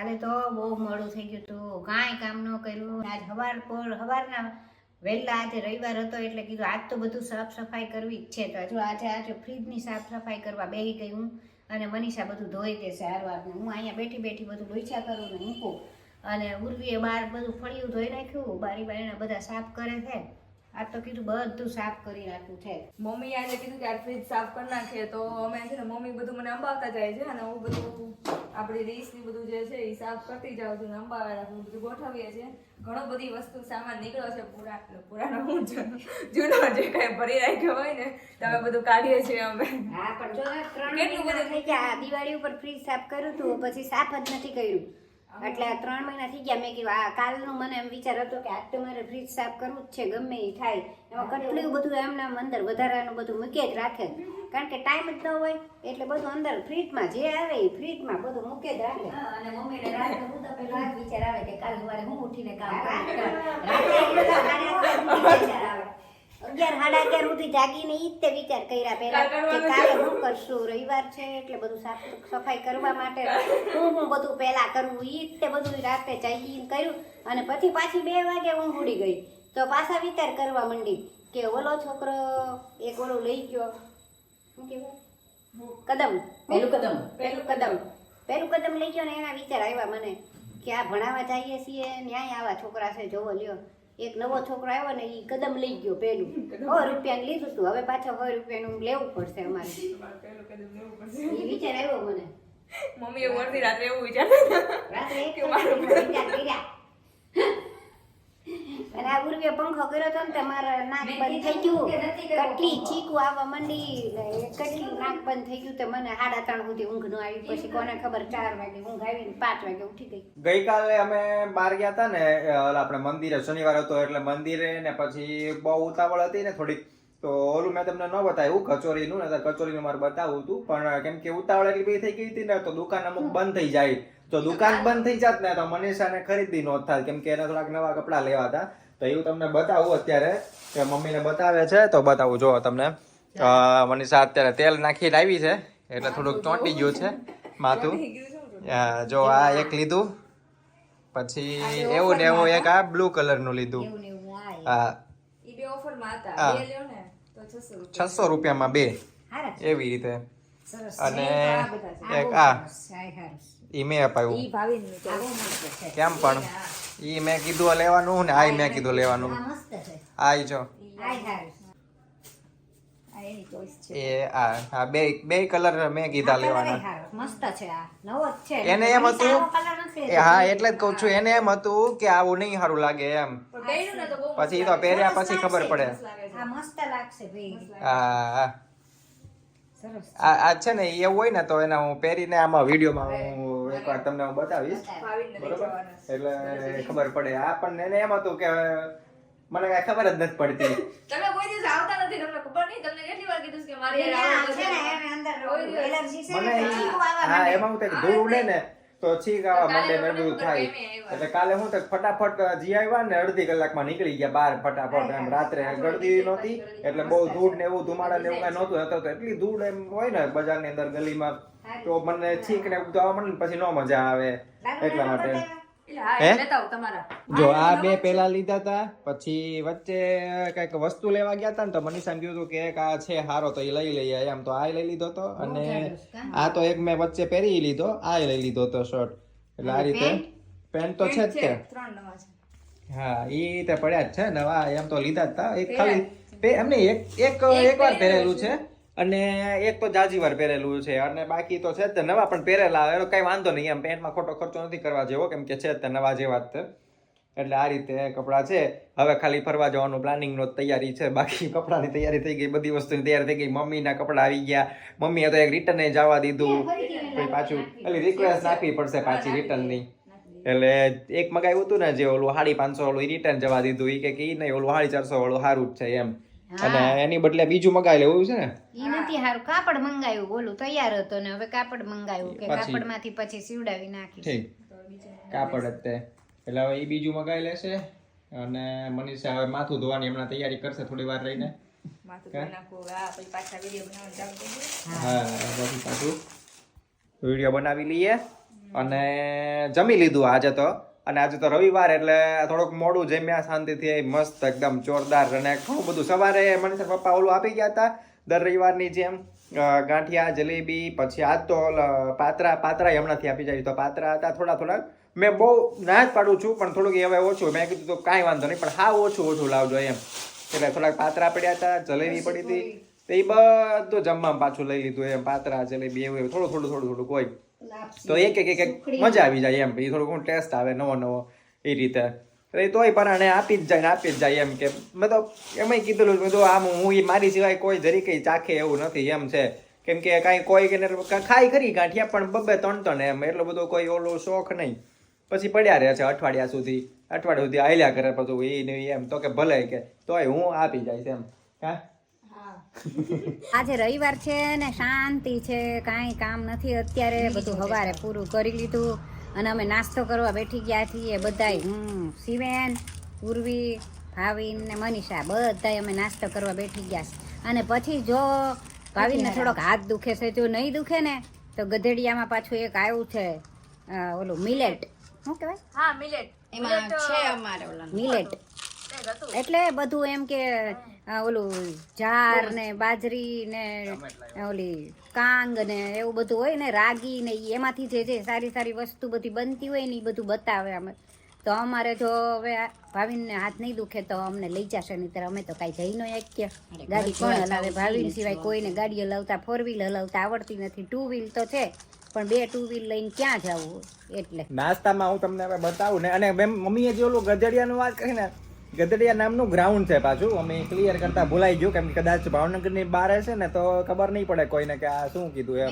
કાલે તો બહુ મોડું થઈ ગયું હતું, કાંઈ કામ ન કર્યું. આજ સવારના વહેલા, આજે રવિવાર હતો એટલે કીધું આજ તો બધું સાફ સફાઈ કરવી જ છે. તો હજુ આજે ફ્રીજની સાફ સફાઈ કરવા બેસી ગઈ હું, અને મનીષા બધું ધોઈ દેશે હારવારનું. હું અહીંયા બેઠી બેઠી બધું લોચા કરું ને મૂકું, અને ઉર્વીએ બહાર બધું ફળિયું ધોઈ નાખ્યું, બારી બારીને બધા સાફ કરે છે. આજ તો કીધું બધું સાફ કરી નાખ્યું છે. મમ્મી આજે કીધું કે આ ફ્રીજ સાફ કરી નાખીએ, તો અમે છે ને મમ્મી બધું મને અંબાવતા જાય છે, અને હું બધું આપણી ડીશ ની બધું જે છે એ સાફ કરતી જાઉં છું, અંબાવે રાખું, બધું ગોઠવીએ છીએ. ઘણો બધી વસ્તુ સામાન નીકળ્યો છે, પુરાનો જૂનો જે કઈ ભરી રાખ્યો હોય ને તમે બધું કાઢીએ છીએ અમે. હા, પણ જો 3 મહિના થઈ ગયા, દિવાળી ઉપર ફ્રીજ સાફ કર્યું હતું, પછી સાફ જ નથી કર્યું. એટલે 3 મહિના થઈ ગયા. મેં કીધું આ કાલનું મને એમ વિચાર હતો કે આજ તો મારે ફ્રીજ સાફ કરવું જ છે, ગમે એ થાય. એમાં કેટલું બધું એમને અંદર વધારાનું બધું મૂકે જ રાખે, કારણ કે ટાઈમ જ ન હોય એટલે બધું અંદર ફ્રીજમાં જે આવે એ ફ્રીજમાં બધું મૂકે જ રાખે. અને મમ્મીને રાતે હું તો પેલો આ જ વિચાર આવે કે કાલ સવારે હું ઉઠીને કામ કરું. રાતે એટલો તો 11:30 આવે, 11:30 સુધી જાગીને ઈ જ વિચાર કર્યા પહેલા કે કાલે હું કરશું, રવિવાર છે એટલે બધું સાફ સફાઈ કરવા માટે હું બધું પહેલા કરવું, ઈ જ બધું રાતે જાગીને કર્યું. અને પછી પાછી 2 વાગે હું ઉડી ગઈ, તો પાછા વિચાર કરવા માંડી કે ઓલો છોકરો એક ઓલો લઈ ગયો, શું કહેવાય, પેલું કદમ લઈ ગયો ને એના વિચાર આવ્યા મને કે આ ભણાવવા જઈએ છીએ, ન્યાય આવા છોકરા છે, જોવો લ્યો. એક નવો છોકરો આવ્યો ને એ કદમ લઈ ગયો, પેલું 100 રૂપિયાનું લીધું હતું, હવે પાછા 100 રૂપિયાનું લેવું પડશે અમારે. એ વિચાર આવ્યો મને. મમ્મી એવું અડધી રાત્રે એવું વિચાર કર્યા. અને આ ઉર્વે પંખો કર્યો હતો ને તમારા નાક બંધ થઈ ગયું, કેટલી ચીકુ આવવા માંડી, કેટલી નાક બંધ થઈ ગયું. તો મને 3:30 સુધી ઊંઘ ન આવી. પછી કોને ખબર 4 વાગે ઊંઘ આવી ને 5 વાગે ઉઠી ગઈ. ગઈકાલે અમે બહાર ગયા હતા ને, આપણે મંદિરે, શનિવાર હતો એટલે મંદિરે, ને પછી બહુ ઉતાવળ હતી ને થોડીક, તો ઓલું મેં તમને ન બતાવ્યું કચોરીનું, ને કચોરીનું મારે બતાવવું હતું, પણ કેમ કે ઉતાવળ એટલી બધી થઈ ગઈ હતી ને, તો દુકાન અમુક બંધ થઈ જાય. તો દુકાન બંધ થઈ જાત ને તો મનીષાને ખરીદી ન થાય, કેમ કે એને થોડાક નવા કપડાં લેવા હતા. તો એવું તમને બતાવું અત્યારે, કે મમ્મીને બતાવે છે તો બતાવું. જો તમને મનીષા અત્યારે તેલ નાખીને આવી છે એટલે થોડુંક ચોંટી ગયું છે માથું. જો આ એક લીધું, પછી એવું ને એવું એક આ બ્લુ કલરનું લીધું. હા, 600 રૂપિયામાં 2 એવી રીતે. અને એક આ ઈ મેં અપાયું, કેમ પણ ઈ મેં કીધું લેવાનું ને આ મેં કીધું લેવાનું. આ જો એ આ બે કલર મેં કીધા લેવાના. મસ્ત છે, આ નવો જ છે. એને એમ હતું, હા એટલે જ કઉ છું, એને એમ હતું કે આવું નહીં સારું લાગે એમ, પછી તો પહેર્યા પછી ખબર પડે. આ મસ્ત લાગશે ભાઈ. હા, આ છે ને એવું હોય ને તો એને હું પહેરીને આમાં વિડીયોમાં હું એકવાર તમને હું બતાવીશ, બરોબર? એટલે ખબર પડે. આ પણ એને એમ હતું કે મને કઈ ખબર જ નથી પડતી. તમે કોઈ દિવસ આવતા નથી, તમને ખબર નહીં. તમને કેટલી વાર કીધું કે મારી છે ને એને અંદર એલર્જી છે ને, હા એમાં હું કંઈક ધૂળ ઉડે ને તો છીક આવવા માંડે ને બધું થાય. એટલે કાલે હું તો ફટાફટ જી આવ્યા ને, અડધી કલાકમાં નીકળી ગયા બહાર ફટાફટ. એમ રાત્રે ગળદી નહોતી એટલે બહુ ધૂળ ને એવું ધુમાડા ને એવું કઈ નહોતું. તો એટલી ધૂળ એમ હોય ને બજારની અંદર ગલીમાં, તો મને છીક ને એવું આવવા માંડે પછી ન મજા આવે, એટલા માટે. જો આ 2 પેલા લીધા હતા, પછી વચ્ચે કઈક વસ્તુ લેવા ગયા હતા ને, તો મનીષા કીધું હતું કે આ છે હારો તો એ લઈ લઈએ એમ, તો આ લઈ લીધો હતો. અને આ તો એક મેં વચ્ચે પહેરી લીધો, આ લઈ લીધો હતો શર્ટ. એટલે આ રીતે પેન્ટ તો છે જ તે. હા, એ રીતે પડ્યા જ છે નવા, એમ તો લીધા જ હતા. એક ખાલી એમને એક વાર પહેરેલું છે, અને એક તો જાજી વાર પહેરેલું છે, અને બાકી તો છે જ નવા પણ પહેરેલા. એનો કઈ વાંધો નહીં, એમ પેન્ટમાં ખોટો ખર્ચો નથી કરવા જેવો, કેમ કે છે જ નવા જેવા જ. એટલે આ રીતે કપડાં છે. હવે ખાલી ફરવા જવાનું પ્લાનિંગ નો તૈયારી છે, બાકી કપડાની તૈયારી થઈ ગઈ, બધી વસ્તુની તૈયારી થઈ ગઈ. મમ્મીના કપડા આવી ગયા, મમ્મીએ તો એક રિટર્ન જવા દીધું, પછી પાછું એટલે રિક્વેસ્ટ નાખવી પડશે પાછી રિટર્નની. એટલે એક મગાવ્યું હતું ને જે ઓલું 550 વાળું, રિટર્ન જવા દીધું. એ કે નહીં ઓલું 450 વાળું સારું જ છે એમ, અને એની બદલે બીજું મગાવી લેવું છે ને. ઈ નથી હારું, કાપડ મંગાવ્યું, બોલું તૈયાર હતો ને હવે કાપડ મંગાવ્યું કે કાપડમાંથી પછી સીવડાવી નાખી. ઠીક, કાપડ જ તે. એટલે હવે ઈ બીજું મગાવી લેશે. અને મનીષા હવે માથું ધોવાની હમણાં તૈયારી કરશે થોડી વાર રહીને. માથું ધોઈ નાખું, પછી પાછા વિડિયો બનાવવાનું ચાલુ કરી દઉં. હા, પછી પાછું વિડિયો બનાવી લઈએ. અને જમી લીધું આજે તો. અને આજે તો રવિવાર એટલે થોડુંક મોડું જમ્યા શાંતિથી મસ્ત એકદમ જોરદાર. અને ઘણું બધું સવારે મનીષા પપ્પા ઓલું આપી ગયા હતા દર રવિવારની જેમ ગાંઠિયા જલેબી. પછી આજ તો પાત્રા હમણાંથી આપી જાય. તો પાત્રા હતા થોડા મેં બહુ ના જ પાડું છું પણ થોડુંક હવે ઓછું. મેં કીધું તો કાંઈ વાંધો નહીં પણ હા ઓછું લાવજો એમ. એટલે થોડાક પાત્રા પડ્યા હતા, જલેબી પડી હતી, તો એ બધું જમવામાં પાછું લઈ લીધું એમ. પાત્રા જલેબી એવું થોડું કોઈ તો એક મજા આવી જાય એમ. એ થોડુંક ટેસ્ટ આવે નવો એ રીતે. તોય પણ આપી જ જાય એમ. કે મેં તો એમાંય કીધેલું મેં તો આમ હું મારી સિવાય કોઈ જરી કઈ ચાખે એવું નથી એમ છે. કેમ કે કાંઈ કોઈ ખાઈ ખરી ગાંઠિયા પણ 2-3 એમ. એટલો બધો કોઈ ઓલો શોખ નહીં. પછી પડ્યા રહે છે અઠવાડિયા સુધી હાલ્યા કરે પછી એ નહીં એમ. તો કે ભલે કે તોય હું આપી જઈશ એમ. હા આજે રવિવાર છે ને શાંતિ છે, કાંઈ કામ નથી અત્યારે. બધું સવારે પૂરું કરી લીધું અને અમે નાસ્તો કરવા બેઠી ગયા છીએ બધાય. શિવેન, ઉર્વી, ભાવિન ને મનીષા બધાય અમે નાસ્તો કરવા બેઠી ગયા છે. અને પછી જો ભાવિનને થોડોક હાથ દુખે છે, જો નહીં દુખે ને તો ગધેડિયામાં પાછું એક આવ્યું છે ઓલું મિલેટ. શું કહેવાય? હા મિલેટ એમાં છે અમારે ઓલા મિલેટ એટલે બધું એમ કે ઓલું જાર ને બાજરી ને ઓલી કાંગ ને એવું બધું હોય ને, રાગી ને એમાંથી જે સારી વસ્તુ બધી બનતી હોય ને એ બધું બતાવે અમે. તો અમારે જો હવે ભાવિનને હાથ નહીં દુખે તો અમને લઈ જશે, નહીં અમે તો કાંઈ જઈ ન શકીએ. ગાડી કોણ હલાવે? ભાવિન સિવાય કોઈને ગાડી હલાવતા 4 વ્હીલ હલાવતા આવડતી નથી. 2 વ્હીલ તો છે પણ 2 વ્હીલ લઈને ક્યાં જવું? એટલે નાસ્તામાં હું તમને હવે બતાવું ને. અને મમ્મીએ જે ઓલું ગધેડિયાનું વાત કહી ને, ગધેડિયા નામનું ગ્રાઉન્ડ છે પાછું. અમે ક્લિયર કરતા ભૂલાઈ ગયું કેમ કે કદાચ ભાવનગરની બહાર છે ને તો ખબર નહીં પડે કોઈને કે આ શું કીધું એમ.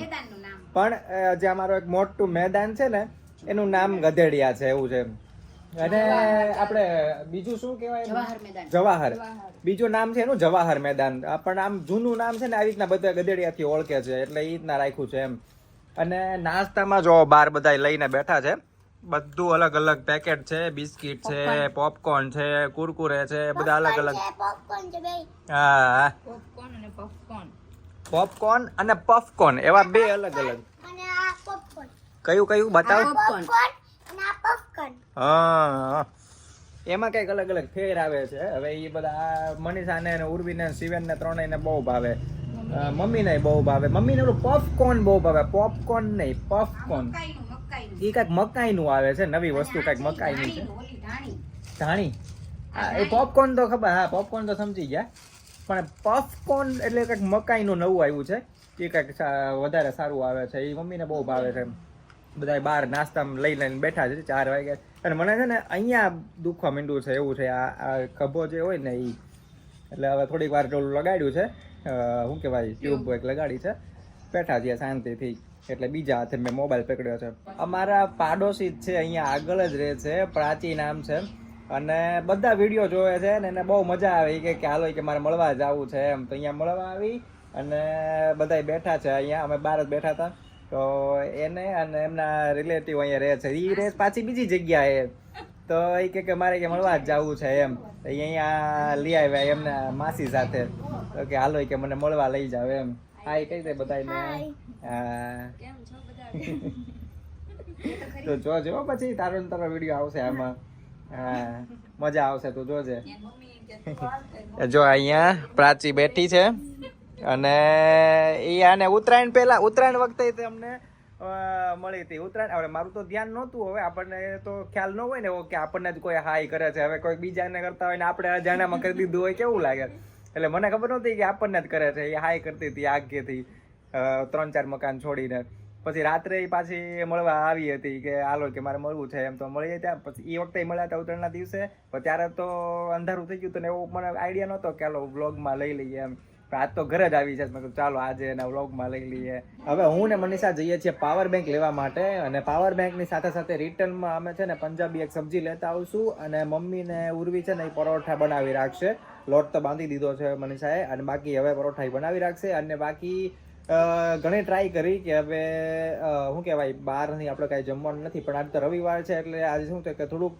પણ જે અમારો એક મોટું મેદાન છે ને એનું નામ ગધેડિયા છે એવું છે. અને આપણે બીજું શું કહેવાય? જવાહર. બીજું નામ છે એનું જવાહર મેદાન. પણ આમ જૂનું નામ છે ને આવી રીતના બધા ગધેડિયાથી ઓળખે છે એટલે એ રીતના રાખ્યું છે એમ. અને નાસ્તામાં જો બાર બધા લઈને બેઠા છે. બધું અલગ પેકેટ છે. બિસ્કિટ છે, પોપકોર્ન છે, કુરકુરે છે, બધા અલગ. હા પોપકોર્ન અને પફકોર્ન એવા 2 અલગ. કયું બતાવો? હા એમાં કઈક અલગ ફેર આવે છે. હવે એ બધા મનીષાને ને ઉર્વીને શિવેનને ત્રણેયને બહુ ભાવે. મમ્મીને બહુ ભાવે. મમ્મીને ઓલું પફકોર્ન બહુ ભાવે. પોપકોર્ન નહીં, પફકોર્ન. એ કઈક મકાઈનું આવે છે, નવી વસ્તુ કઈક મકાઈની છે. ધાણી. એ પોપકોર્ન તો ખબર. હા પોપકોર્ન તો સમજી ગયા. પણ પફકોર્ન એટલે કઈક મકાઈનું નવું આવ્યું છે. એ કઈક વધારે સારું આવે છે. એ મમ્મીને બહુ ભાવે છે. બધા બહાર નાસ્તામાં લઈને બેઠા છે 4 વાગે. અને મને છે ને અહીંયા દુખવા માંડ્યું છે એવું છે. આ ખભો જે હોય ને એ. એટલે હવે થોડીક વાર ઓલું લગાડ્યું છે. શું કહેવાય? ટ્યુબ એક લગાડી છે. બેઠા છીએ શાંતિથી. એટલે બીજા હાથે મેં મોબાઈલ પકડ્યો છે. અમારા પાડોશી જ છે, અહીંયા આગળ જ રહે છે. પ્રાચી નામ છે. અને બધા વિડીયો જોવે છે ને એને બહુ મજા આવે કે હાલો કે મારે મળવા જવું છે એમ. તો અહીંયા મળવા આવી અને બધા બેઠા છે અહીંયા. અમે બહાર જ બેઠા હતા. તો એને અને એમના રિલેટિવ અહીંયા રહે છે. એ રહે પાછી બીજી જગ્યાએ. તો એ કે મારે કે મળવા જ જવું છે એમ. અહીંયા લઈ આવ્યા એમના માસી સાથે. તો કે હાલો કે મને મળવા લઈ જાવ એમ. હાય કહી દે બધાને. હા તો જોજો પછી તારો વિડીયો આવશે આમાં. હા મજા આવશે, તું જોજે. જો અહીંયા પ્રાચી બેઠી છે અને એ આને ઉત્તરાયણ વખતે અમને મળી હતી. ઉત્તરાયણ હવે મારું તો ધ્યાન નહોતું. હવે આપણને તો ખ્યાલ ન હોય ને કે આપણને જ કોઈ હાય કરે છે. હવે કોઈ બીજાને કરતા હોય ને આપણે અજાણામાં કરી દીધું હોય કેવું લાગે. એટલે મને ખબર નહોતી કે આપણને જ કરે છે. એ હાય કરતી હતી આગેથી 3-4 મકાન છોડીને. પછી રાત્રે પાછી મળવા આવી હતી કે હાલો કે મારે મળવું છે એમ. તો મળી ત્યાં પછી એ વખતે મળ્યા હતા ઉત્તરાયણના દિવસે. પણ ત્યારે તો અંધારું થઈ ગયું હતું ને એવું મને આઈડિયા નહોતો કે હાલો વ્લોગમાં લઈ લઈએ એમ. આજ તો ઘરે જ આવી છે. મેં કીધું ચાલો આજે એના વ્લોગમાં લઈ લઈએ. હવે હું ને મનીષા જઈએ છીએ પાવર બેંક લેવા માટે. અને પાવર બેંકની સાથે રિટર્નમાં અમે છે ને પંજાબી એક સબ્જી લેતા આવશું. અને મમ્મી ને ઉર્વી છે ને એ પરોઠા બનાવી રાખશે. લોટ તો બાંધી દીધો છે મનીષાએ. અને બાકી હવે પરોઠા બનાવી રાખશે. અને બાકી ઘણી ટ્રાય કરી કે હવે શું કહેવાય બહારની આપણે કાંઈ જમવાનું નથી. પણ આજે તો રવિવાર છે એટલે આજે શું છે કે થોડુંક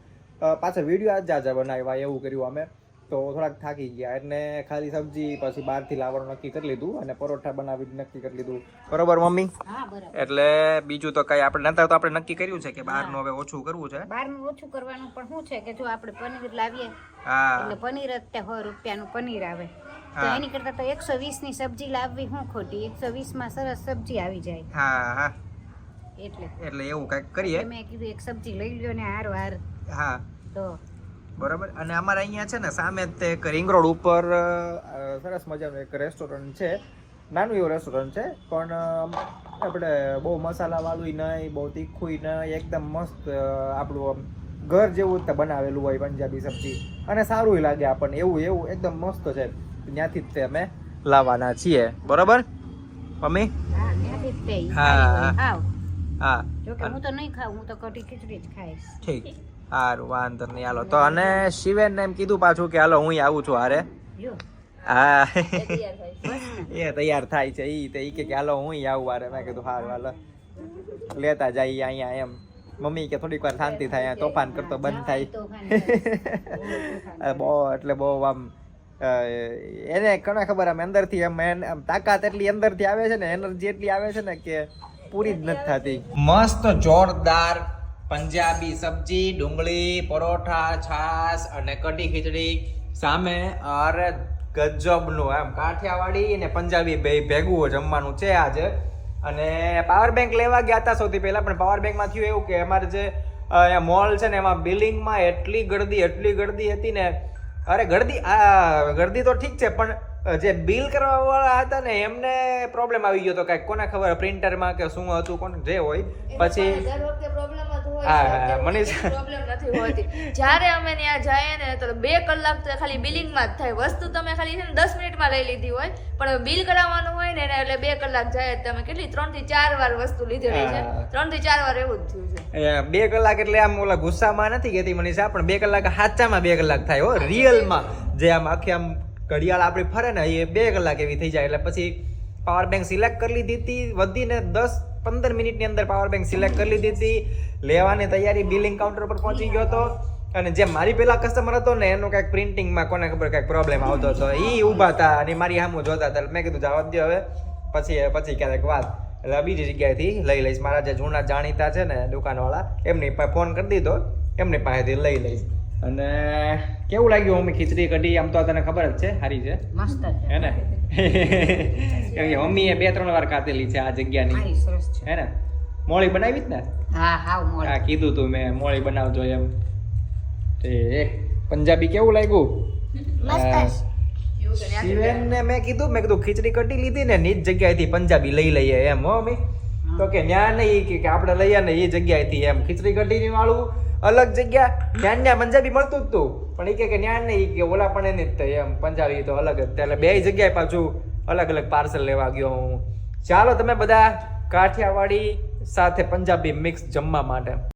પાછા વિડીયો જ જાજા બનાવ્યા એવું કર્યું અમે. તો થોડાક થાકી ગયા એટલે ખાલી સબ્જી પછી બહારથી લાવવાનું નક્કી કરી લીધું અને પરોઠા બનાવી નક્કી કરી લીધું. બરોબર મમ્મી? હા બરાબર. એટલે બીજું તો કઈ આપણે નતા તો આપણે નક્કી કર્યું છે કે બહારનું હવે ઓછું કરવું છે. બહારનું ઓછું કરવાનું પણ શું છે કે જો આપણે પનીર લાવીએ હા એટલે પનીર જ તે 100 રૂપિયાનું પનીર આવે તો એની કરતા તો 120 ની સબ્જી લાવવી શું ખોટી? 120 માં સરસ સબ્જી આવી જાય. હા હા એટલે એવું કઈક કરીએ. મેં કીધું એક સબ્જી લઈ લ્યો ને હાર હા તો બરોબર. અને અમારે અહીંયા છે ને સામે જ તે એક રિંગ રોડ ઉપર સરસ મજાનું એક રેસ્ટોરન્ટ છે. નાનું એવું રેસ્ટોરન્ટ છે પણ આપણે બહુ મસાલાવાળું નહીં, બહુ તીખું નહીં, એકદમ મસ્ત આપણું આમ ઘર જેવું જ બનાવેલું હોય પંજાબી સબ્જી અને સારું લાગે આપણને. એવું એકદમ મસ્ત છે. ત્યાંથી જ તે અમે લાવવાના છીએ. બરોબર મમ્મી? હા ત્યાંથી જ તે હા. ખાવ. હા જો કે હું તો નહીં ખાઉં, હું તો કઢી ખીચડી જ ખાઈશ. ઠીક. સારું વાંધો નહીં. હાલો તો અને શિવેન એમ કીધું પાછું કે હાલો હું આવું છું હારે. જો હા તૈયાર થાય છે. એ તૈયાર થાય છે ઈ કે હાલો હું આવું હારે. મેં કીધું હારું હાલો લેતા જઈએ અહીંયા એમ. મમ્મી કે થોડીક વાર શાંતિ થાય, તોફાન કરતો બંધ થાય. બહુ એટલે બહુ આમ એને ઘણા ખબર આમ અંદરથી આમ તાકાત એટલી અંદરથી આવે છે ને, એનર્જી એટલી આવે છે ને કે પૂરી જ નથી થતી. મસ્ત જોરદાર પંજાબી સબ્જી, ડુંગળી, પરોઠા, છાસ અને કઢી ખીચડી સામે. અરે ગજબનું એમ કાઠિયાવાડી અને પંજાબી બે ભેગું જમવાનું છે આજે. અને પાવર બેંક લેવા ગયા હતા સૌથી પહેલા, પણ પાવર બેંકમાં થયું એવું કે અમારે જે મોલ છે ને એમાં બિલિંગમાં એટલી ગર્દી હતી ને. અરે ગર્દી તો ઠીક છે પણ જે બિલ કરવા વાળા હતા ને એમને પ્રોબ્લેમ આવી ગયો હતો કાંઈક. કોને ખબર પ્રિન્ટરમાં કે શું હતું, કોને જે હોય. પછી દર વખતે પ્રોબ્લેમ જ હોય હા, છે. મનીષ પ્રોબ્લેમ નથી હોતી. જ્યારે અમે ત્યાં જઈએ ને તો 2 કલાક તો ખાલી બિલિંગમાં જ થાય. વસ્તુ તમે ખાલી છે ને 10 મિનિટમાં લઈ લીધી હોય, પણ બિલ કરાવવાનું હોય ને એટલે 2 કલાક જાય. તમે કેટલી 3 થી 4 વાર વસ્તુ લીધેલી છે. 3 થી 4 વાર એવું જ થયું છે. 2 કલાક એટલે આમ ઓલા ગુસ્સામાં નથી કહેતી મનીષા, પણ 2 કલાક સાચામાં 2 કલાક થાય હો. રિયલમાં જે આમ આખી આમ ઘડિયાળ આપણી ફરે ને એ 2 કલાક એવી થઈ જાય. એટલે પછી પાવર બેંક સિલેક્ટ કરી લીધી હતી. વધીને 10-15 મિનિટની અંદર પાવર બેંક સિલેક્ટ કરી લીધી હતી. લેવાની તૈયારી, બિલિંગ કાઉન્ટર પર પહોંચી ગયો હતો. અને જે મારી પેલા કસ્ટમર હતો ને એનું કાંઈક પ્રિન્ટિંગમાં કોને ખબર કાંઈક પ્રોબ્લેમ આવતો હતો. એ ઊભા હતા અને મારી સામું જોતા હતા. મેં કીધું જવા દો હવે, પછી ક્યારેક વાત. એટલે બીજી જગ્યાએથી લઈ લઈશ. મારા જે જૂના જાણીતા છે ને દુકાનવાળા એમની પાસે ફોન કરી દીધો, એમની પાસેથી લઈ લઈશ. અને કેવું લાગ્યું મમ્મી ખીચડી કઢી? આમ તો તને ખબર જ છે સારી છે મસ્ત છે હે ને? કેમ કે મમ્મીએ 2-3 વાર ખાધેલી છે આ જગ્યાની મારી સરસ છે. હે ને? મોળી બનાવી જ ને? હા હાવ મોળ. હા કીધું તું મેં મોળી બનાવજો એમ. તે પંજાબી કેવું લાગ્યું? મસ્ત શિવેનને મેં કીધું ખીચડી કઢી લીધી ને ની જ જગ્યાએથી પંજાબી લઈ લઈએ એમ. હો મમ્મી તો કે ન્યા નહીં કે આપણે લઈએ ને એ જગ્યાએથી એમ. ખીચડી કઢી વાળું અલગ જગ્યા, ત્યાં પંજાબી મળતું જ તું, પણ એ કે ન્યા નહીં કે ઓલા પણ એની જ થઈ એમ. પંજાબી તો અલગ જ. એટલે 2 જગ્યાએ પાછું અલગ પાર્સલ લેવા ગયો હું. ચાલો તમે બધા કાઠિયાવાડી સાથે પંજાબી મિક્સ જમવા માટે.